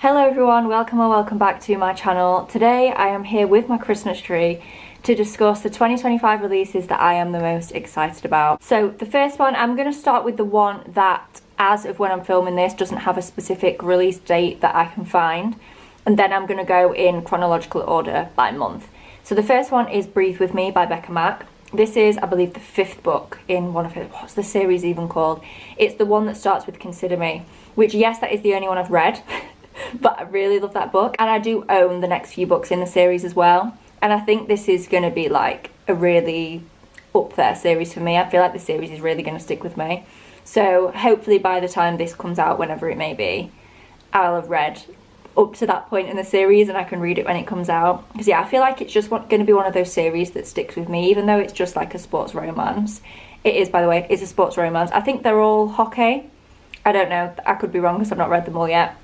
Hello everyone, welcome or welcome back to my channel. Today I am here with my Christmas tree to discuss the 2025 releases that I am the most excited about. So the first one, I'm going to start with the one that, as of when I'm filming this, doesn't have a specific release date that I can find. And then I'm going to go in chronological order by month. So the first one is Breathe With Me by Becca Mack. This is, I believe, the 5th book in one of her, what's the series even called? It's the one that starts with Consider Me, which, yes, that is the only one I've read. But I really love that book, and I do own the next few books in the series as well, and I think this is going to be like a really up there series for me. I feel like the series is really going to stick with me, so hopefully by the time this comes out, whenever it may be, I'll have read up to that point in the series and I can read it when it comes out. Because yeah, I feel like it's just going to be one of those series that sticks with me, even though it's just like a sports romance. It is, by the way, it's a sports romance. I think they're all hockey. I don't know, I could be wrong because I've not read them all yet.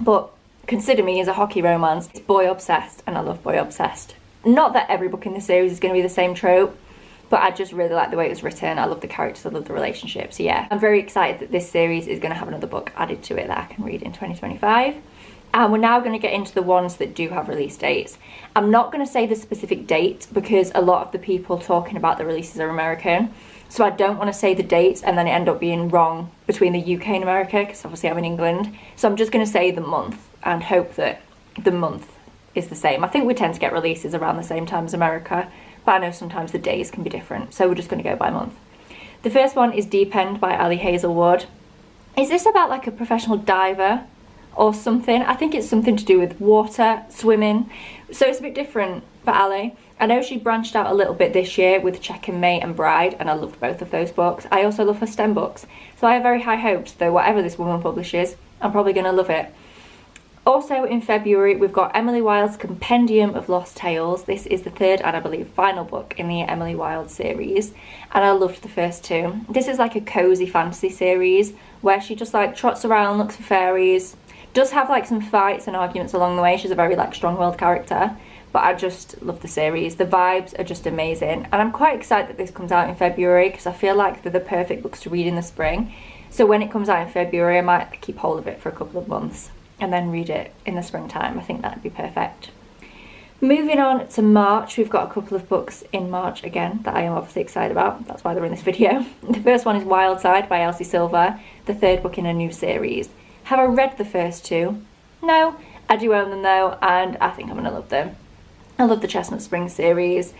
But Consider Me is a hockey romance. It's boy obsessed, and I love boy obsessed. Not that every book in the series is going to be the same trope, but I just really like the way it was written. I love the characters, I love the relationships. So yeah, I'm very excited that this series is going to have another book added to it that I can read in 2025. And we're now going to get into the ones that do have release dates. I'm not going to say the specific date because a lot of the people talking about the releases are American. So I don't want to say the dates and then it end up being wrong between the UK and America, because obviously I'm in England. So I'm just going to say the month and hope that the month is the same. I think we tend to get releases around the same time as America, but I know sometimes the days can be different. So we're just going to go by month. The first one is Deep End by Ali Hazelwood. Is this about like a professional diver or something? I think it's something to do with water, swimming. So it's a bit different for Ali. I know she branched out a little bit this year with Check and Mate and Bride, and I loved both of those books. I also love her STEM books, so I have very high hopes that whatever this woman publishes, I'm probably going to love it. Also in February, we've got Emily Wilde's Compendium of Lost Tales. This is the third and I believe final book in the Emily Wilde series, and I loved the first two. This is like a cozy fantasy series where she just like trots around, looks for fairies, does have like some fights and arguments along the way. She's a very like strong-willed character. But I just love the series. The vibes are just amazing. And I'm quite excited that this comes out in February because I feel like they're the perfect books to read in the spring. So when it comes out in February, I might keep hold of it for a couple of months and then read it in the springtime. I think that'd be perfect. Moving on to March, we've got a couple of books in March again that I am obviously excited about. That's why they're in this video. The first one is Wild Side by Elsie Silver, the third book in a new series. Have I read the first two? No, I do own them though, and I think I'm gonna love them. I love the Chestnut Springs series.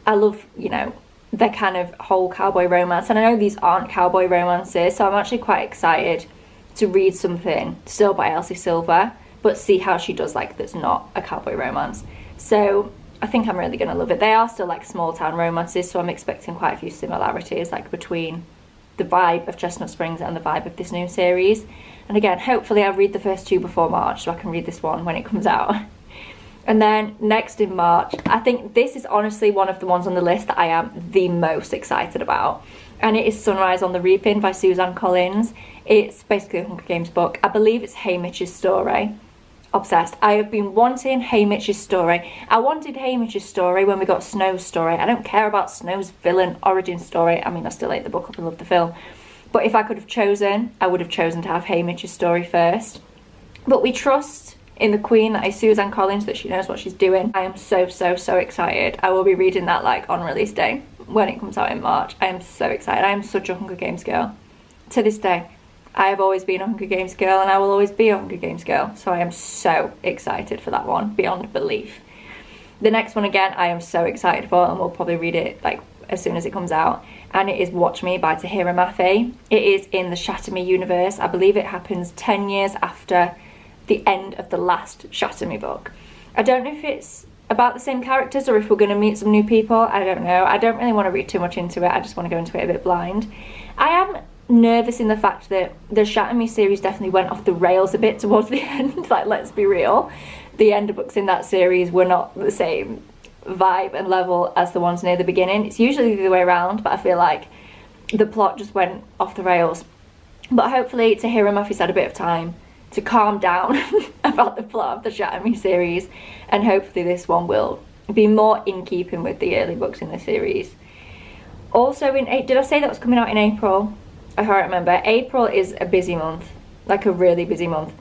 I love, you know, their kind of whole cowboy romance. And I know these aren't cowboy romances, so I'm actually quite excited to read something still by Elsie Silver, but see how she does like that's not a cowboy romance. So I think I'm really going to love it. They are still like small town romances, so I'm expecting quite a few similarities like between the vibe of Chestnut Springs and the vibe of this new series. And again, hopefully I'll read the first two before March so I can read this one when it comes out. And then next in March, I think this is honestly one of the ones on the list that I am the most excited about. And it is Sunrise on the Reaping by Suzanne Collins. It's basically a Hunger Games book. I believe it's Haymitch's story. Obsessed. I have been wanting Haymitch's story. I wanted Haymitch's story when we got Snow's story. I don't care about Snow's villain origin story. I mean, I still ate the book up and love the film. But if I could have chosen, I would have chosen to have Haymitch's story first. But we trust in the Queen, that is Suzanne Collins, that she knows what she's doing. I am so excited. I will be reading that like on release day when it comes out in March. I am so excited. I am such a Hunger Games girl. To this day, I have always been a Hunger Games girl and I will always be a Hunger Games girl. So I am so excited for that one, beyond belief. The next one again, I am so excited for, and we'll probably read it like as soon as it comes out. And it is Watch Me by Tahira Mafi. It is in the Shatter Me universe. I believe it happens 10 years after the end of the last Shatter Me book. I don't know if it's about the same characters or if we're going to meet some new people. I don't know. I don't really want to read too much into it. I just want to go into it a bit blind. I am nervous in the fact that the Shatter Me series definitely went off the rails a bit towards the end. Like, let's be real. The end books in that series were not the same vibe and level as the ones near the beginning. It's usually the other way around, but I feel like the plot just went off the rails. But hopefully Tahira Mafi's had a bit of time to calm down about the plot of the Shatter Me series, and hopefully this one will be more in keeping with the early books in the series. Also did I say that was coming out in April? I can't remember. April is a busy month, like a really busy month.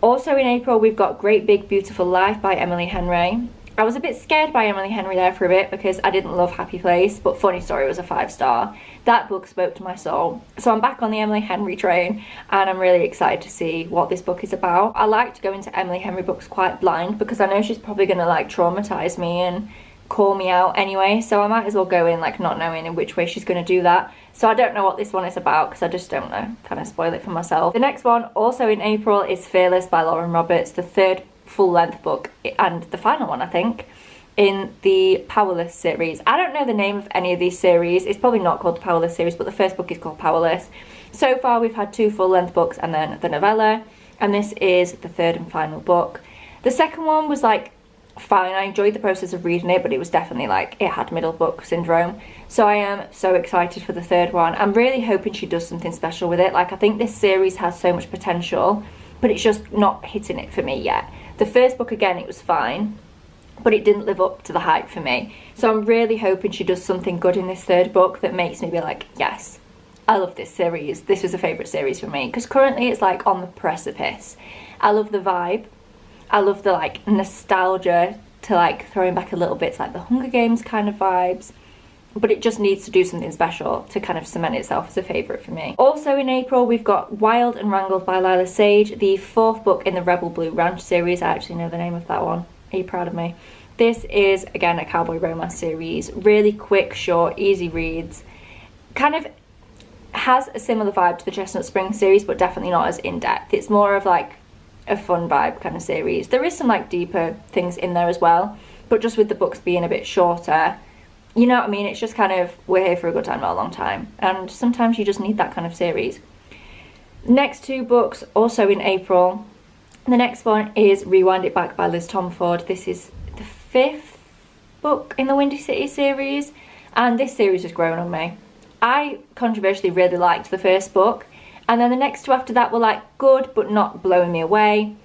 Also in April, we've got Great Big Beautiful Life by Emily Henry. I was a bit scared by Emily Henry there for a bit because I didn't love Happy Place, but Funny Story was a 5-star. That book spoke to my soul. So I'm back on the Emily Henry train and I'm really excited to see what this book is about. I like to go into Emily Henry books quite blind because I know she's probably going to like traumatize me and call me out anyway, so I might as well go in like not knowing in which way she's going to do that. So I don't know what this one is about because I just don't know, kind of spoil it for myself. The next one, also in April, is Fearless by Lauren Roberts, the third full-length book and the final one I think in the Powerless series. I don't know the name of any of these series. It's probably not called the Powerless series, but the first book is called Powerless. So far we've had 2 full-length books and then the novella, and this is the third and final book. The second one was like fine. I enjoyed the process of reading it, but it was definitely like it had middle book syndrome. So I am so excited for the third one. I'm really hoping she does something special with it. Like, I think this series has so much potential, but it's just not hitting it for me yet. The first book, again, it was fine, but it didn't live up to the hype for me. So I'm really hoping she does something good in this third book that makes me be like, yes, I love this series. This was a favourite series for me, because currently it's like on the precipice. I love the vibe. I love the like nostalgia to like throwing back a little bit to like the Hunger Games kind of vibes, but it just needs to do something special to kind of cement itself as a favourite for me. Also in April, we've got Wild and Wrangled by Lila Sage, the 4th book in the Rebel Blue Ranch series. I actually know the name of that one. Are you proud of me? This is, again, a cowboy romance series. Really quick, short, easy reads. Kind of has a similar vibe to the Chestnut Springs series, but definitely not as in-depth. It's more of like a fun vibe kind of series. There is some like deeper things in there as well, but just with the books being a bit shorter, you know what I mean? It's just kind of, we're here for a good time, not a long time. And sometimes you just need that kind of series. Next 2 books, also in April. The next one is Rewind It Back by Liz Tomford. This is the 5th book in the Windy City series, and this series has grown on me. I controversially really liked the first book, and then the next 2 after that were like good but not blowing me away.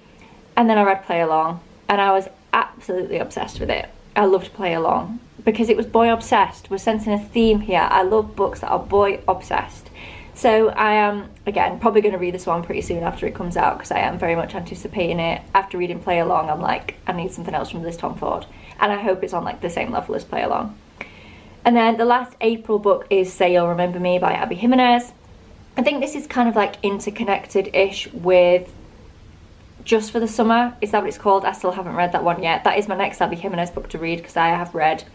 And then I read Play Along and I was absolutely obsessed with it. I loved Play Along because it was boy obsessed. We're sensing a theme here. I love books that are boy obsessed. So I am, again, probably going to read this one pretty soon after it comes out because I am very much anticipating it. After reading Play Along, I'm like, I need something else from Liz Tomford, and I hope it's on like the same level as Play Along. And then the last April book is Say You'll Remember Me by Abby Jimenez. I think this is kind of like interconnected-ish with Just for the Summer. Is that what it's called? I still haven't read that one yet. That is my next Abby Jimenez book to read because I have read,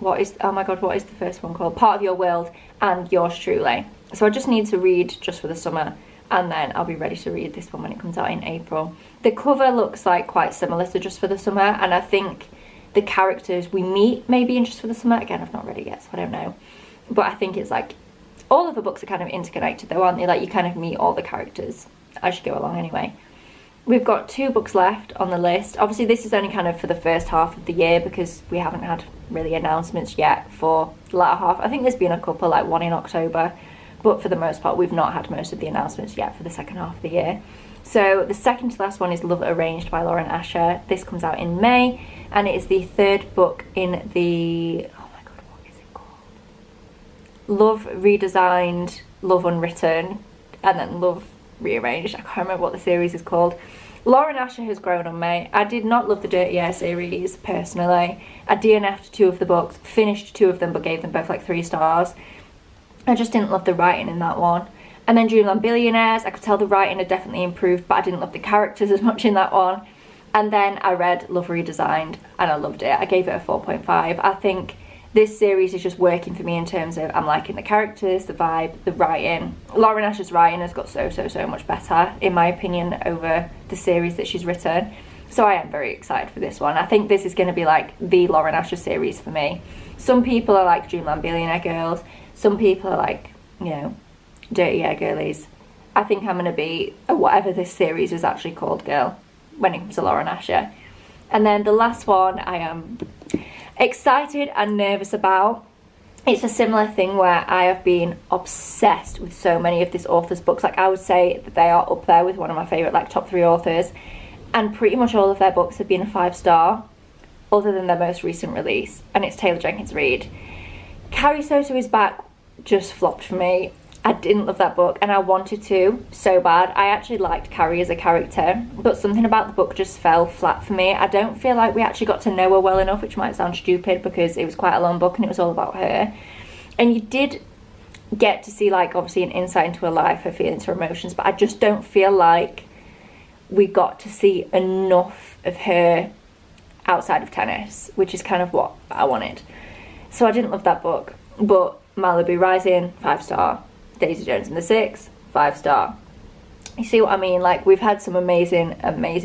oh my god, what is the first one called? Part of Your World and Yours Truly. So I just need to read Just for the Summer and then I'll be ready to read this one when it comes out in April. The cover looks like quite similar to Just for the Summer, and I think the characters we meet maybe in Just for the Summer, again, I've not read it yet, so I don't know. But I think it's like, all of the books are kind of interconnected though, aren't they? Like, you kind of meet all the characters as you go along anyway. We've got 2 books left on the list. Obviously this is only kind of for the first half of the year because we haven't had really announcements yet for the latter half. I think there's been a couple, like one in October, but for the most part we've not had most of the announcements yet for the second half of the year. So the second to last one is Love Arranged by Lauren Asher. This comes out in May and it is the 3rd book in the, Love Redesigned, Love Unwritten, and then Love Rearranged. I can't remember what the series is called. Lauren Asher has grown on me. I did not love the Dirty Air series, personally. I DNF'd 2 of the books, finished 2 of them, but gave them both like 3 stars. I just didn't love the writing in that one. And then Dreamland Billionaires, I could tell the writing had definitely improved, but I didn't love the characters as much in that one. And then I read Love Redesigned, and I loved it. I gave it a 4.5. I think this series is just working for me in terms of I'm liking the characters, the vibe, the writing. Lauren Asher's writing has got so much better, in my opinion, over the series that she's written. So I am very excited for this one. I think this is going to be like the Lauren Asher series for me. Some people are like Dreamland Billionaire girls. Some people are like, you know, Dirty Air girlies. I think I'm going to be a whatever this series is actually called girl when it comes to Lauren Asher. And then the last one I am excited and nervous about. It's a similar thing where I have been obsessed with so many of this author's books. Like, I would say that they are up there with one of my favourite like top 3 authors, and pretty much all of their books have been a 5-star other than their most recent release, and it's Taylor Jenkins Reid. Carrie Soto Is Back just flopped for me. I didn't love that book, and I wanted to so bad. I actually liked Carrie as a character, but something about the book just fell flat for me. I don't feel like we actually got to know her well enough, which might sound stupid because it was quite a long book and it was all about her. And you did get to see, like, obviously an insight into her life, her feelings, her emotions, but I just don't feel like we got to see enough of her outside of tennis, which is kind of what I wanted. So I didn't love that book. But Malibu Rising, 5-star. Daisy Jones and the Six, 5-star. You see what I mean? Like, we've had some amazing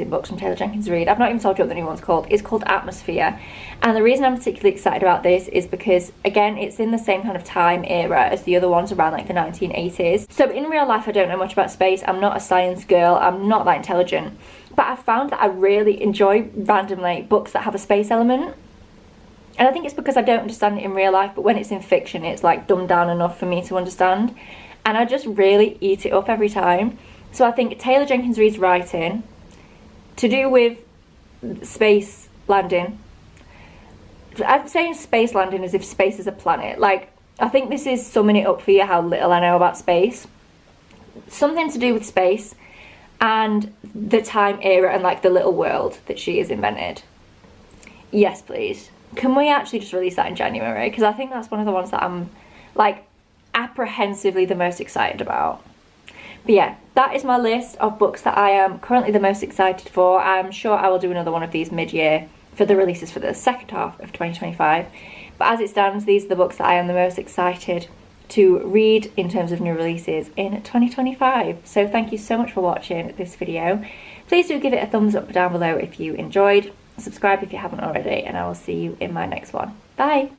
books from Taylor Jenkins Reid. I've not even told you what the new one's called. It's called Atmosphere. And the reason I'm particularly excited about this is because, again, it's in the same kind of time era as the other ones around like the 1980s. So in real life, I don't know much about space. I'm not a science girl. I'm not that intelligent. But I found that I really enjoy, randomly, books that have a space element. And I think it's because I don't understand it in real life, but when it's in fiction, it's like dumbed down enough for me to understand. And I just really eat it up every time. So I think Taylor Jenkins Reid's writing, to do with space landing, I'm saying space landing as if space is a planet. Like, I think this is summing it up for you how little I know about space. Something to do with space and the time era and like the little world that she has invented. Yes, please. Can we actually just release that in January? Because I think that's one of the ones that I'm like apprehensively the most excited about. But yeah, that is my list of books that I am currently the most excited for. I'm sure I will do another one of these mid-year for the releases for the second half of 2025. But as it stands, these are the books that I am the most excited to read in terms of new releases in 2025. So thank you so much for watching this video. Please do give it a thumbs up down below if you enjoyed. Subscribe if you haven't already, and I will see you in my next one. Bye!